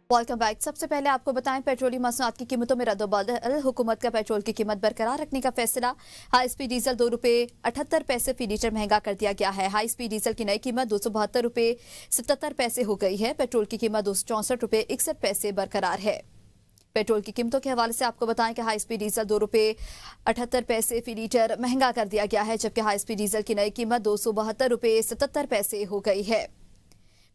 Welcome back. सबसे पहले आपको बताएं पेट्रोलियम मसनूआत की कीमतों में रद्दोबदल। हुकूमत का पेट्रोल की कीमत बरकरार रखने का फैसला। हाई स्पीड डीजल ₹2.78 फी लीटर महंगा कर दिया गया है। हाई स्पीड डीजल की नई कीमत ₹272.77 हो गई है। पेट्रोल की कीमत ₹264.61 बरकरार है। पेट्रोल की कीमतों के हवाले से आपको बताएं कि हाई स्पीड डीजल ₹2.78 फी लीटर महंगा कर दिया गया है, जबकि हाई स्पीड डीजल की नई कीमत ₹272.77 हो गई है।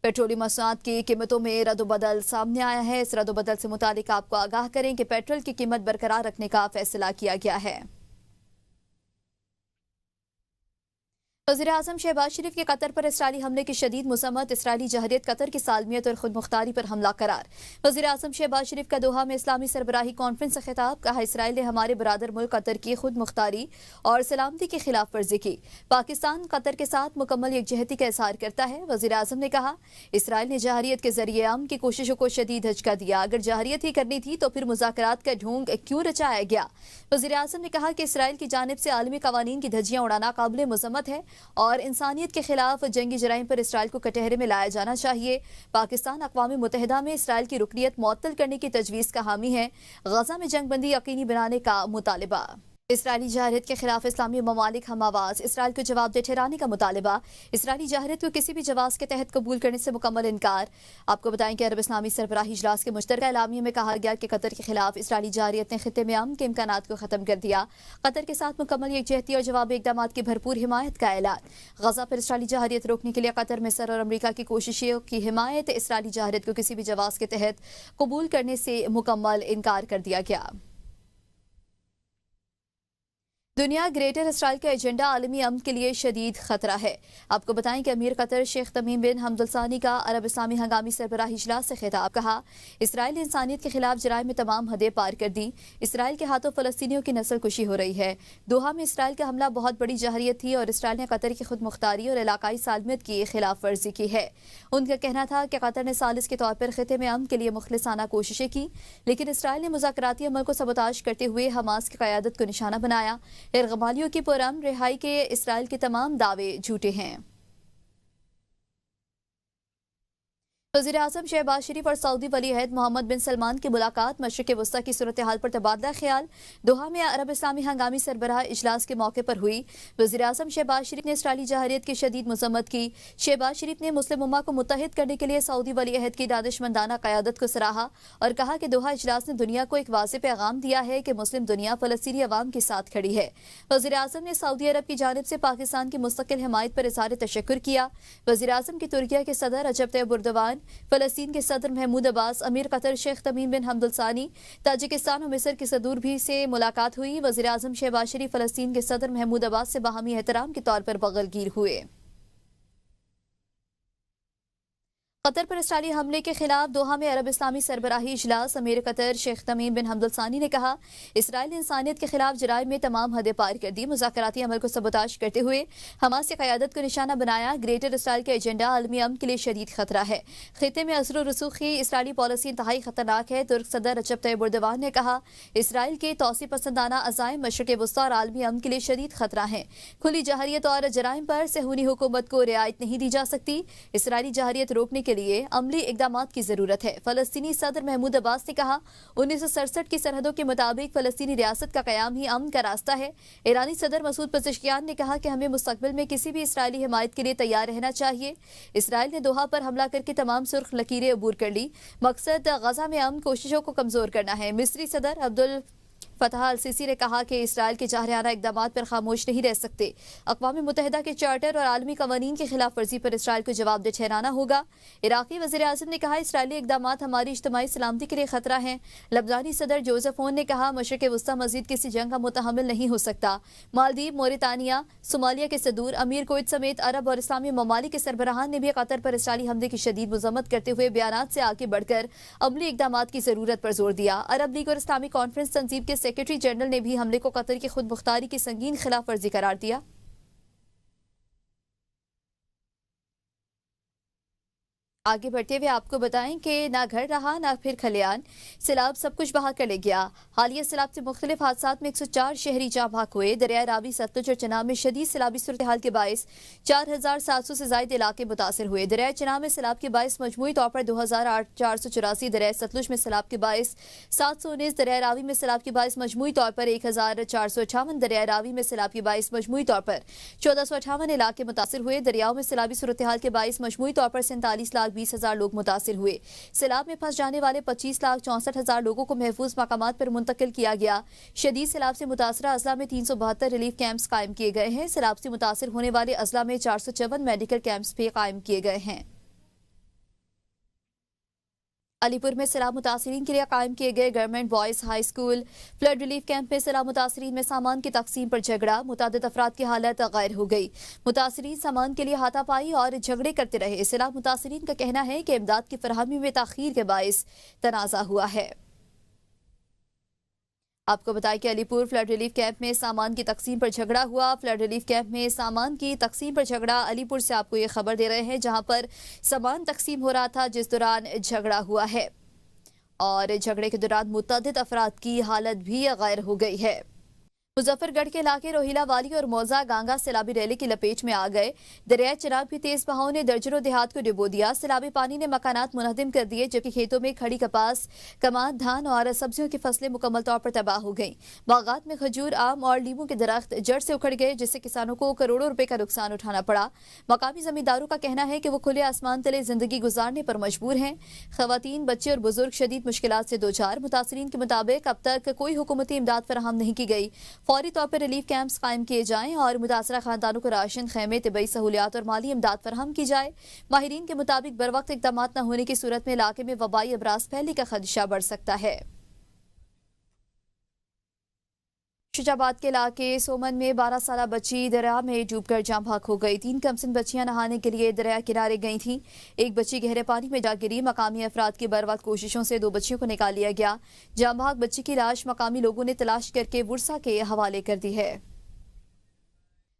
पेट्रोलियम मसनूआत की कीमतों में रद्दोबदल सामने आया है। इस रद्दोबदल से मुतालिक आपको आगाह करें कि पेट्रोल की कीमत बरकरार रखने का फैसला किया गया है। वज़ीर-ए-आज़म शहबाज शरीफ के कतर पर इसराइली हमले की शदीद मज़म्मत। इसराइली जहरियत कतर की सालमियत और खुद मुख्तारी पर हमला करार। वज़ीर-ए-आज़म शहबाज शरीफ का दोहा में इस्लामी सरबराही कॉन्फ्रेंस से खिताब। कहा, इसराइल ने हमारे बरादर मुल्क कतर की खुद मुख्तारी और सलामती की खिलाफ वर्जी की। पाकिस्तान कतर के साथ मुकम्मल यकजहती का इज़हार करता है। वज़ीर-ए-आज़म ने कहा, इसराइल ने जहरियत के जरिए अमन की कोशिशों को शदीद धचका दिया। अगर जहरियत ही करनी थी तो फिर मुज़ाकरात का ढोंग क्यों रचाया गया। वज़ीर-ए-आज़म ने कहा कि इसराइल की जानिब से आलमी कवानीन की धज्जियां उड़ाना काबिल मज़म्मत है और इंसानियत के खिलाफ जंगी जराइम पर इसराइल को कटहरे में लाया जाना चाहिए। पाकिस्तान अक़वाम मुत्तहिदा में इसराइल की रुकनियत मुअत्तल करने की तजवीज़ का हामी है। गजा में जंग बंदी यकीनी बनाने का मुतालिबा। इसराइली जहरियत के खिलाफ इस्लामी ममालिक हम आवाज। इसराइल को जवाबदेह ठहराने का मुतालिबा। इसराइली जहरियत को किसी भी जवाब के तहत कबूल करने से मुकम्मल इनकार। आपको बताएं कि अरब इस्लामी सरबराही इजलास के मुश्तरका एलामिया में कहा गया कि कतर के खिलाफ इसराइली जहरियत ने खित्ते में अमन के इम्कानात को खत्म कर दिया। कतर के साथ मुकम्मल यकजहती और जवाबी इक़दाम की भरपूर हिमायत का ऐलान। गजा पर इसराइली जहरियत रोकने के लिए कतर, मिस्र और अमरीका की कोशिशों की हिमायत। इसराइली जहरियत को किसी भी जवाब के तहत कबूल करने से मुकम्मल इनकार कर दिया गया। दुनिया ग्रेटर इसराइल का एजेंडा आलमी अमन के लिए शदीद खतरा है। आपको बताएं कि अमीर कतर शेख तमीम बिन हमद अल सानी का अरब इस्लामी हंगामी सरबराही इजलास से खिताब। कहा, इसराइल ने इंसानियत के खिलाफ जराइम में तमाम हदें पार कर दी। इसराइल के हाथों फलस्तीनियों की नस्ल कुशी हो रही है। दोहा में इसराइल का हमला बहुत बड़ी जहरियत थी और इसराइल ने कतर की खुद मुख्तारी और इलाकाई सालमियत की खिलाफ वर्जी की है। उनका कहना था कि कतर ने सालिस के तौर पर खिते में अमन के लिए मुखलिसाना कोशिशें की, लेकिन इसराइल ने मुज़ाकराती अमल को सबोताज करते हुए हमास की क़यादत को निशाना बनाया। इरगमालियों की पुरअमन रिहाई के इसराइल के तमाम दावे झूठे हैं। वज़ीर-ए-आज़म शहबाज शरीफ और सऊदी वली अहद मोहम्मद बिन सलमान की मुलाकात। मशरिक़ वस्ता की सूरत हाल पर तबादला ख्याल। दोहा में अरब इस्लामी हंगामी सरबराह इजलास के मौके पर हुई। वज़ीर-ए-आज़म शहबाज शरीफ ने इसराइली जहरियत की शदीद मज़म्मत की। शहबाज शरीफ ने मुस्लिम उम्मा को मुत्तहिद करने के लिए सऊदी वली अहद की दानिशमंदाना क़यादत को सराहा और कहा कि दोहा इजलास ने दुनिया को एक वाज़ेह पैगाम दिया है कि मुस्लिम दुनिया फ़लस्तीनी अवाम के साथ खड़ी है। वज़ीर-ए-आज़म ने सऊदी अरब की जानिब से पाकिस्तान की मुस्तकिल हिमायत पर इज़हार तशक्कुर किया। वज़ीर-ए-आज़म की तुर्किया के सदर रजब तैयब एर्दोगान, फ़लस्तीन के सदर महमूद अब्बास, अमीर कतर शेख तमीम बिन हमद अल सानी, ताजिकिस्तान और मिस्र के सदूर भी से मुलाकात हुई। वज़ीर-ए-आज़म शहबाज शरीफ फ़लस्तीन के सदर महमूद अब्बास से बाहमी एहतराम के तौर पर बगलगीर हुए। कतर पर इसराइली हमले के खिलाफ दोहा में अरब इस्लामी सरबराही इजलास। अमीर कतर शेख तमीम बिन हमद अल सानी ने कहा, इसराइल ने इंसानियत के खिलाफ जराइम में तमाम हदें पार कर दी। मुज़ाकराती अमल को सबोताज करते हुए हमास की क़यादत को निशाना बनाया। ग्रेटर इसराइल का एजेंडा आलमी अमन के लिए शदीद खतरा है। खित्ते में असर रसूख की इसराइली पॉलिसी इंतहाई खतरनाक है। तुर्क सदर रजब तैयब एर्दोगान ने कहा, इसराइल के तौसी पसंदाना अज़ाइम मशरिक़ वस्ता और आलमी अमन के लिए शदीद खतरा है। खुली जहरियत और जराइम पर सहूनी हुकूमत को रियायत नहीं दी जा सकती। इसराइली जहरियत रोकने के लिए अमली इक़दामात की जरूरत है। फलस्तीनी सदर महमूद अब्बास ने कहा, 1967 की सरहदों के मुताबिक फलस्तीनी रियासत का कयाम ही अमन का रास्ता है। ईरानी सदर मसूद पज़ेश्कियान ने कहा कि हमें मुस्तक़बिल में किसी भी इसराइली हिमायत के लिए तैयार रहना चाहिए। इसराइल ने दोहा पर हमला करके तमाम सुर्ख लकीरें अबूर कर ली। मकसद गजा में अमन कोशिशों को कमजोर करना है। मिस्री सदर अब्दुल फतह अल सीसी ने कहा कि इसराइल के जाहिराना इक़दाम पर खामोश नहीं रह सकते। अक़वाम मुत्तहिदा के चार्टर और आलमी कवानीन की खिलाफ वर्जी पर इसराइल को जवाबदेह ठहराना होगा। इराक़ी वज़ीर-ए-आज़म ने कहा, इसराइली इक़दाम हमारी इज्तिमाई सलामती के लिए खतरा है। लबनानी सदर जोसेफ ओन ने कहा, मशरिक़ वस्ता मज़ीद किसी जंग का मुतहम्मिल नहीं हो सकता। मालदीव, मोरितानिया, सोमालिया के सदूर, अमीर कुवैत समेत अरब और इस्लामी ममालिक के सरबराहान ने भी कतर पर इसराइली हमले की शदीद मज़म्मत करते हुए बयानात से आगे बढ़कर अमली इक़दाम की ज़रूरत पर जोर दिया। अरब लीग और इस्लामी कॉन्फ्रेंस तंजीम के सेक्रेटरी जनरल ने भी हमले को कतर की खुद मुख्तारी की संगीन खिलाफ वर्जी करार दिया। आगे बढ़ते हुए आपको बताएं कि ना घर रहा ना फिर खलियान, सैलाब सब कुछ बहा कर ले गया। हालिया सैलाब से मुख्तलिफ हादसात में 104 शहरी जाँ भाग हुए। दरिया रावी, सतलुज और चनाब में शदीद सैलाबी सूरत हाल के बायस 4700 से ज्यादा इलाके मुतासर हुए। दरिया चनाब में सैलाब के बायस मजमूई तौर पर 2484, दरिया सतलुज में सैलाब के बायस 719, दरिया रावी में सैलाब के बायस मजमूई तौर पर 1458, दरिया रावी में सैलाब के बायस मजमूई तौर पर 1458 इलाके मुतासर हुए। दरियाओं में सैलाबी सूरत हाल के बायस मजमूई तौर पर 47,20,000 लोग मुतासिर हुए। सैलाब में फंस जाने वाले 25,64,000 लोगों को महफूज मकामात पर मुंतकिल किया गया। शदीद सैलाब से मुतासरा अजला में 372 रिलीफ कैंप्स कायम किए गए हैं। सैलाब से मुतासिर होने वाले अजला में 454 मेडिकल कैंप्स भी कायम किए गए हैं। अलीपुर में सैलाब मुतासरीन के लिए कायम किए गए government boys high school flood relief camp में सैलाब मुतासरीन में सामान की तकसीम पर झगड़ा, मुतादिद अफराद की हालत गैर हो गई। मुतासरीन सामान के लिए हाथापाई और झगड़े करते रहे। सैलाब मुतासरीन का कहना है कि इमदाद की फरहमी में ताखीर के बायस तनाज़ा हुआ है। आपको बताएं कि अलीपुर फ्लड रिलीफ कैंप में सामान की तकसीम पर झगड़ा हुआ। फ्लड रिलीफ कैंप में सामान की तकसीम पर झगड़ा, अलीपुर से आपको ये खबर दे रहे हैं जहां पर सामान तकसीम हो रहा था, जिस दौरान झगड़ा हुआ है और झगड़े के दौरान मुतअद्दिद अफराद की हालत भी गैर हो गई है। मुजफ्फरगढ़ के इलाके रोहिला वाली और मौजा गांगा सैलाबी रैली की लपेट में आ गए। दरिया चनाब की तेज बहाव ने दर्जनों देहात को डुबो दिया। सैलाबी पानी ने मकानात मुनहदिम कर दिए, जबकि खेतों में खड़ी कपास, कमाद, धान और सब्जियों की फसलें मुकम्मल तौर पर तबाह हो गईं। बागात में खजूर, आम और लीमू के दरख्त जड़ से उखड़ गए, जिससे किसानों को करोड़ों रुपए का नुकसान उठाना पड़ा। मकामी जमींदारों का कहना है कि वो खुले आसमान तले जिंदगी गुजारने पर मजबूर हैं। खवातीन, बच्चे और बुजुर्ग शदीद मुश्किलात से दो चार। मुतासरीन के मुताबिक अब तक कोई हुकूमती इमदाद फराहम नहीं की गई। फौरी तौर पर रिलीफ कैंप्स कायम किए जाएं और मुतासरा खानदानों को राशन, खैमे, तिबई सहूलियात और माली इमदाद फराहम की जाए। माहिरीन के मुताबिक बरवक्त इकदाम न होने की सूरत में इलाके में वबाई अमराज फैलने का खदशा बढ़ सकता है। शुजाबाद के इलाके सोमन में 12 साला बच्ची दरिया में डूबकर जाँ भाग हो गई। 3 कमसिन बच्चियां नहाने के लिए दरिया किनारे गई थीं। एक बच्ची गहरे पानी में जा गिरी। मकामी अफराद की बरवक्त कोशिशों से 2 बच्चियों को निकाल लिया गया। जाँ भाग बच्ची की लाश मकामी लोगों ने तलाश करके वुरसा के हवाले कर दी है।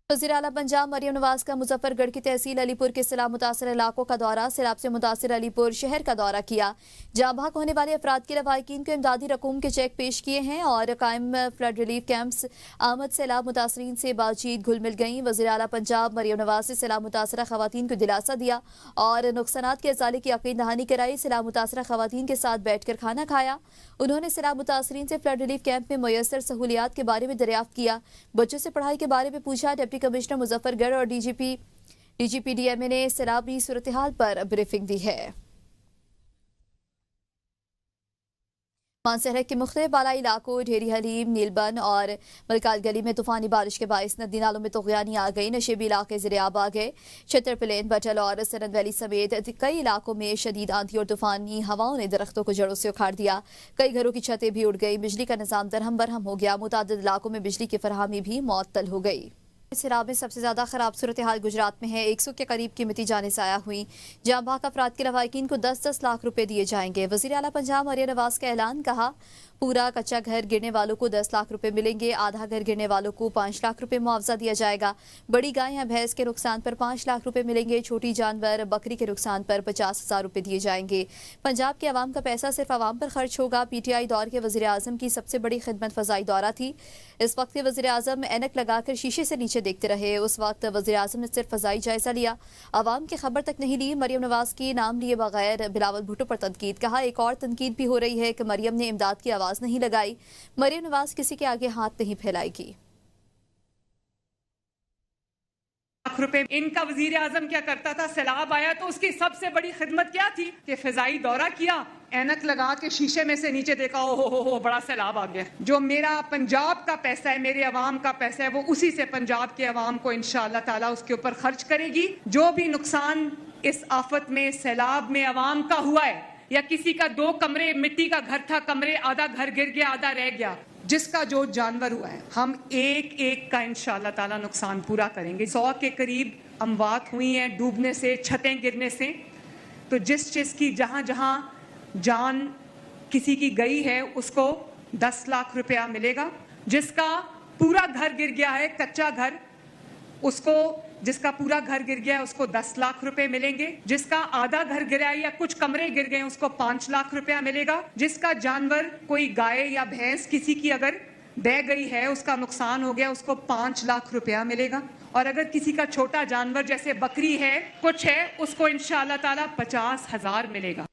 वज़ीर आला पंजाब मरियम नवाज का मुजफ्फरगढ़ की तहसील अलीपुर के सैलाब मुतासर इलाकों का दौरा, सैलाब से मुतासर अलीपुर शहर का दौरा किया। जाँ भाग होने वाले अफराद के लवाहिकीन को इमदादी रकूम के चेक पेश किए हैं और कायम फ्लड रिलीफ कैंप्स आमद सैलाब मुतासरीन से बातचीत घुल मिल गई। वज़ीर आला पंजाब मरियम नवाज से सैलाब मुतासरा खवातीन को दिलासा दिया और नुकसानात के अजाले की यकीन दहानी कराई। सैलाब मुतासरा खवातीन के साथ बैठकर खाना खाया। उन्होंने सैलाब मुतासरीन से फ्लड रिलीफ कैंप में मुयस्सर सहूलियात के बारे में दरियाफ्त किया। बच्चों से पढ़ाई के बारे में पूछा। डिप्टी कमिश्नर मुजफ्फरगढ़ और डीजीपी डीएमए ने सैलाबी सूरत हाल पर ब्रीफिंग दी है। मानसहरा के मुख्तलिफ बालाई इलाकों ढेरी हलीम, नीलबन और मलकाल गली में तूफानी बारिश के बायस नदी नालों में तगयानी आ गई। नशेबी इलाके ज़िरियाब आ गए। छतर प्लेन, बटल और सरन वैली समेत कई इलाकों में शदीद आंधी और तूफानी हवाओं ने दरख्तों को जड़ों से उखाड़ दिया। कई घरों की छतें भी उड़ गई। बिजली का निज़ाम दरहम बरहम हो गया। मुतादिद इलाकों में बिजली की फरहमी भी मुअत्तल हो गई। सैलाब में सबसे ज्यादा खराब सूरत हाल गुजरात में है। 100 के करीब कीमती जाने ज़ाया हुई। जाँ भाग अफराद के लवाहिकीन को 10-10 लाख रुपए दिए जाएंगे। वज़ीर आला पंजाब मरियम नवाज का ऐलान, कहा पूरा कच्चा घर गिरने वालों को 10 लाख रुपए मिलेंगे। आधा घर गिरने वालों को 5 लाख रुपए मुआवजा दिया जाएगा। बड़ी गाय या भैंस के नुकसान पर 5 लाख रुपए मिलेंगे। छोटी जानवर बकरी के नुकसान पर 50,000 रुपए दिए जाएंगे। पंजाब के अवाम का पैसा सिर्फ अवाम पर खर्च होगा। PTI दौर के वज़ीर आज़म की सबसे बड़ी खिदमत फजाई दौरा थी। इस वक्त के वज़ीर आज़म ऐनक लगाकर शीशे से नीचे देखते रहे। उस वक्त वज़ीर आज़म ने सिर्फ फजाई जायजा लिया, अवाम की खबर तक नहीं ली। मरियम नवाज के नाम लिए बगैर बिलावल भुट्टो पर तनकीद। कहा एक और तनकीद भी हो रही है कि मरियम ने इमदाद की आवाज नहीं लगाई। मरियम नवाज किसी के आगे हाथ नहीं फैलाएगी। लाख रुपए इनका वजीर आजम क्या करता था, सैलाब आया तो उसकी सबसे बड़ी खिदमत क्या थी कि फिजाई दौरा किया, ऐनक लगा के शीशे में से नीचे देखा, हो बड़ा सैलाब आ गया। जो मेरा पंजाब का पैसा है, मेरे अवाम का पैसा है, वो उसी से पंजाब के अवाम को इंशाअल्लाह ताला उसके ऊपर खर्च करेगी। जो भी नुकसान इस आफत में सैलाब में अवाम का हुआ है, या किसी का 2 कमरे मिट्टी का घर था, कमरे आधा घर गिर गया आधा रह गया, जिसका जो जानवर हुआ है, हम एक एक का इंशाअल्लाह ताला नुकसान पूरा करेंगे। 100 के करीब अमवात हुई हैं डूबने से, छतें गिरने से। तो जिस चीज की जहां जहां जान किसी की गई है उसको 10 लाख रुपया मिलेगा। जिसका पूरा घर गिर गया है, कच्चा घर, उसको जिसका पूरा घर गिर गया है उसको 10 लाख रुपए मिलेंगे, जिसका आधा घर गिरा है या कुछ कमरे गिर गए उसको 5 लाख रुपया मिलेगा, जिसका जानवर कोई गाय या भैंस किसी की अगर बह गई है उसका नुकसान हो गया उसको 5 लाख रुपया मिलेगा, और अगर किसी का छोटा जानवर जैसे बकरी है कुछ है उसको इंशाअल्लाह ताला 50,000 मिलेगा।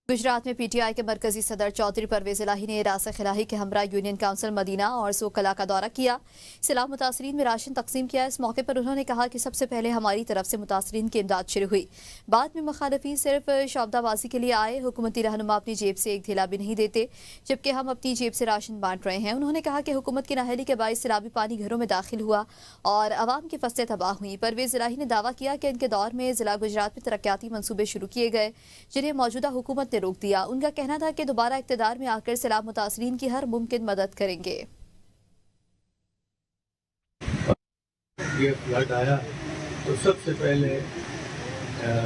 गुजरात में पीटीआई के मरकजी सदर चौधरी परवेज इलाही ने रासख इलाही के हमरा यूनियन काउंसिल मदीना और सूख कला का दौरा किया। सैलाब मुतासरीन में राशन तकसीम किया। इस मौके पर उन्होंने कहा कि सबसे पहले हमारी तरफ से मुतासरीन की इमदाद शुरू हुई, बाद में मुखालफी सिर्फ शौबदाबाजी के लिए आए। हुकूमती रहनुमा अपनी जेब से एक ढेला भी नहीं देते, जबकि हम अपनी जेब से राशन बांट रहे हैं। उन्होंने कहा कि हुकूमत की नाअहली के बायस सैलाबी पानी घरों में दाखिल हुआ और आवाम की फसलें तबाह हुई। परवेज इलाही ने दावा किया कि इनके दौर में जिला गुजरात में तरक्याती मनसूबे शुरू किए गए जिन्हें मौजूदा हुकूमत ने रोक दिया। उनका कहना था कि दोबारा इक़्तिदार में आकर सैलाब मुतासरीन की हर मुमकिन मदद करेंगे। ये फ्लड आया तो सबसे पहले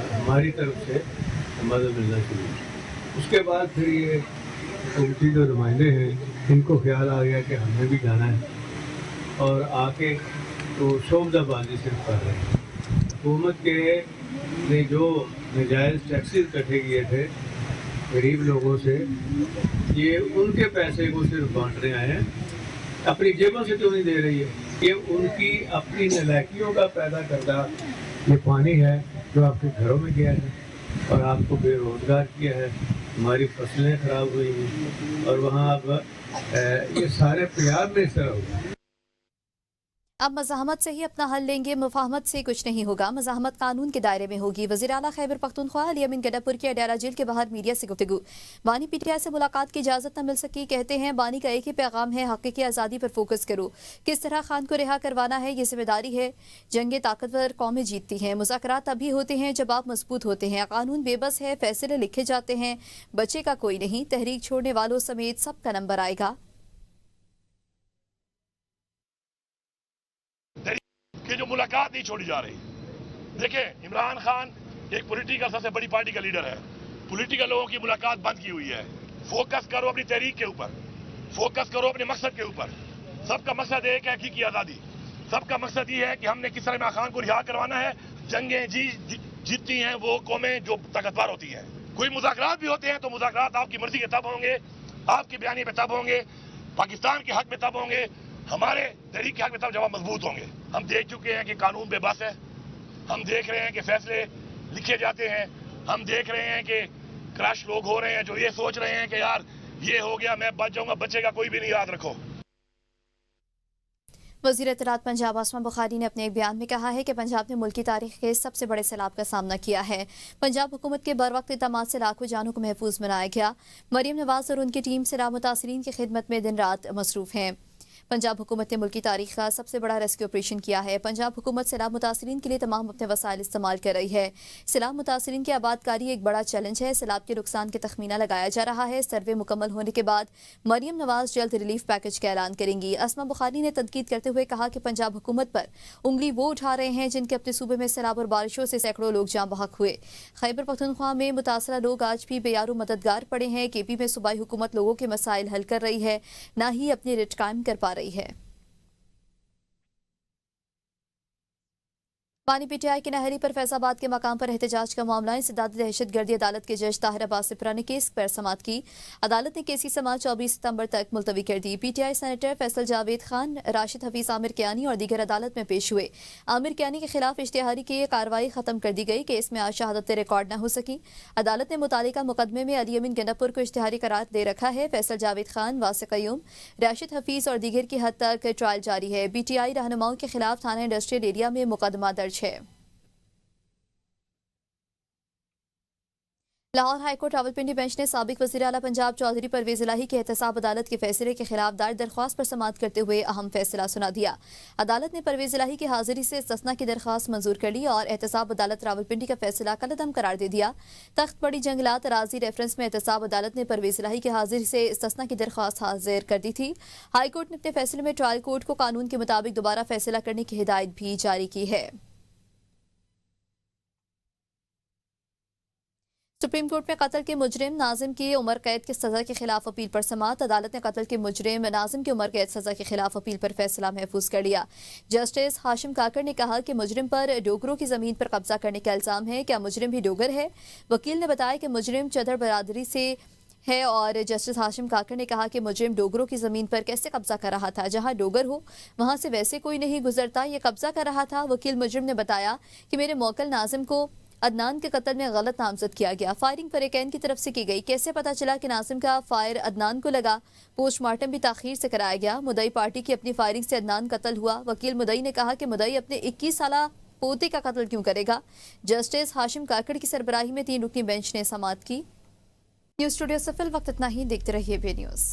हमारी तरफ से मदद मिलना शुरू, उसके बाद फिर ये हुकूमती जो नुमाइंदे हैं इनको ख्याल आ गया कि हमें भी जाना है और आके तो शोबदाबाजी सिर्फ कर रहे हैं। हुकूमत के ने जो नाजायज़ टैक्सेस इकट्ठे किए थे गरीब लोगों से, ये उनके पैसे को सिर्फ बांट रहे हैं, अपनी जेबों से तो नहीं दे रही है। ये उनकी अपनी नलायकियों का पैदा करदा ये पानी है जो आपके घरों में गया है और आपको बेरोजगार किया है। हमारी फसलें खराब हुई हैं और वहाँ अब ये सारे पंजाब में इस तरह हुआ। अब मज़ाहमत से ही अपना हल लेंगे, मुफाहमत से कुछ नहीं होगा। मज़ाहमत कानून के दायरे में होगी। वज़ीर आला खैबर पख्तूनख्वा अली अमीन गंडापुर के अडयाला जेल के बाहर मीडिया से गुफ्तगू। बानी पीटीआई से मुलाकात की इजाज़त न मिल सकी। कहते हैं बानी का एक ही पैगाम है, हक़ीक़ी आज़ादी पर फोकस करो। किस तरह खान को रिहा करवाना है ये जिम्मेदारी है। जंगे ताकतवर कौमें जीतती हैं। मुज़ाकरात तभी होते हैं जब आप मजबूत होते हैं। कानून बेबस है, फैसले लिखे जाते हैं, बचे का कोई नहीं। तहरीक छोड़ने वालों समेत सबका नंबर आएगा। कि जो मुलाकात नहीं छोड़ी जा रही। देखिए, इमरान खान एक पॉलिटिकल सबसे बड़ी पार्टी का लीडर है, पॉलिटिकल लोगों की मुलाकात बंद की हुई है। फोकस करो अपनी तहरीक के ऊपर, फोकस करो अपने मकसद के ऊपर। सबका मकसद एक है हकीकी आज़ादी। सबका मकसद ये है कि हमने किस तरह इमरान खान को रिहा करवाना है। जंगें जीतती हैं वो कौमें जो ताकतवर होती हैं। कोई मुज़ाकरात भी होते हैं तो मुज़ाकरात आपकी मर्जी के तब होंगे, आपकी बयानी पे तब होंगे, पाकिस्तान के हक में तब होंगे, हमारे तहरीक के हक में तब जब हम मजबूत होंगे। हम देख चुके हैं कि कानून बेबस है, हम देख रहे हैं कि फैसले लिखे जाते हैं, हम देख रहे हैं कि क्रश लोग हो रहे हैं जो ये सोच रहे हैं कि यार ये हो गया मैं बच जाऊंगा, बचेगा कोई भी नहीं, याद रखो। वज़ीर इत्तलात पंजाब आसमा बुखारी ने अपने एक बयान में कहा है कि पंजाब ने मुल्की तारीख के सबसे बड़े सैलाब का सामना किया है। पंजाब हुकूमत के बरवक्त इक़दामात से लाखों जानों को महफूज बनाया गया। मरियम नवाज और उनकी टीम सैलाब मुतासरीन की खिदमत में दिन रात मसरूफ़ हैं। पंजाब हुकूमत ने मुल्की तारीख का सबसे बड़ा रेस्क्यू ऑपरेशन किया है। पंजाब हुकूमत सैलाब मुतासरीन के लिए तमाम अपने वसाइल इस्तेमाल कर रही है। सैलाब मुतासरीन की आबादकारी एक बड़ा चैलेंज है। सैलाब के नुकसान के तखमीना लगाया जा रहा है। सर्वे मुकम्मल होने के बाद मरियम नवाज जल्द रिलीफ पैकेज का ऐलान करेंगी। असमा बुखारी ने तनकीद करते हुए कहा कि पंजाब हुकूमत पर उंगली वो उठा रहे हैं जिनके अपने सूबे में सैलाब और बारिशों से सैकड़ों लोग जाँ बहक हुए। खैबर पख्तूनख्वा में मुतासरा लोग आज भी बेयारो मददगार पड़े हैं। केपी में सूबाई हुकूमत लोगों के मसाइल हल कर रही है, न ही अपनी रिट कायम कर पा रही है। बानी पीटीआई की नाअहली पर फैजाबाद के मकाम पर एहतजाज का मामला। इंसदाद दहशत गर्दी अदालत के जज ताहिर अब्बास सिपरा ने केस पर समाअत की। अदालत ने केसी समाअत 24 सितंबर तक मुलतवी कर दी। पीटीआई सेनेटर फैसल जावेद खान, राशिद हफीज आमिर कियानी और दीगर अदालत में पेश हुए। आमिर कियानी के खिलाफ इश्तिहारी की कार्रवाई खत्म कर दी गई। केस में आज शहादतें रिकॉर्ड न हो सकी। अदालत ने मुतालिका मुकदमे में अली अमीन गंडापुर को इश्तिहारी करार दे रखा है। फैसल जावेद खान, वासिक कयूम, राशिद हफीज और दीगर की हद तक ट्रायल जारी है। पीटीआई रहनुमाओं के खिलाफ थाना इंडस्ट्रियल एरिया में मुकदमा दर्ज है। लाहौर हाईकोर्ट रावलपिंडी बेंच ने साबिक वज़ीर आला पंजाब चौधरी परवेज इलाही के एहतसाब अदालत के फैसले के खिलाफ दायर दरख्वास्त पर समाअत करते हुए अहम फैसला सुना दिया। अदालत ने परवेज इलाही की हाजिरी से इस्तिस्ना की दरख्वास्त मंजूर कर ली और एहतसाब अदालत रावलपिंडी का फैसला कलअदम करार दे दिया। तख्त बड़ी जंगलात अराजी रेफरेंस में एहतसाब अदालत ने परवेज इलाही की हाजिरी से इस्तिस्ना की दरख्वास्त हाजिर कर दी थी। हाईकोर्ट ने अपने फैसले में ट्रायल कोर्ट को कानून के मुताबिक दोबारा फैसला करने की हिदायत भी जारी की है। सुप्रीम कोर्ट में कत्ल के मुजरिम नाजिम की उम्र कैद की सजा के खिलाफ अपील पर समाअत। अदालत ने कत्ल के मुजरिम नाजिम की उम्र कैद सजा के खिलाफ अपील पर फैसला महफूज कर लिया। जस्टिस हाशिम काकड़ ने कहा कि मुजरिम पर डोगरों की जमीन पर कब्जा करने का इल्जाम है। क्या मुजरिम भी डोगर है? वकील ने बताया कि मुजरिम चदर बरादरी से है और जस्टिस हाशिम काकड़ ने कहा कि मुजरिम डोगरों की जमीन पर कैसे कब्जा कर रहा था? जहां डोगर हो वहां से वैसे कोई नहीं गुजरता, ये कब्जा कर रहा था। वकील मुजरिम ने बताया कि मेरे मौकल नाजिम को अदनान के कत्ल में गलत नामजद किया गया। फायरिंग फरीकैन की तरफ से की गई। कैसे पता चला कि नाजिम का फायर अदनान को लगा? पोस्टमार्टम भी ताखीर से कराया गया। मुदई पार्टी की अपनी फायरिंग से अदनान कत्ल हुआ। वकील मुदई ने कहा कि मुदई अपने 21 साला पोते का कत्ल क्यों करेगा? जस्टिस हाशिम काकड़ की सरबराही में 3 रुकनी बेंच ने समाअत की। न्यूज़ स्टूडियो से फिल वक्त इतना ही। देखते रहिए बे न्यूज़।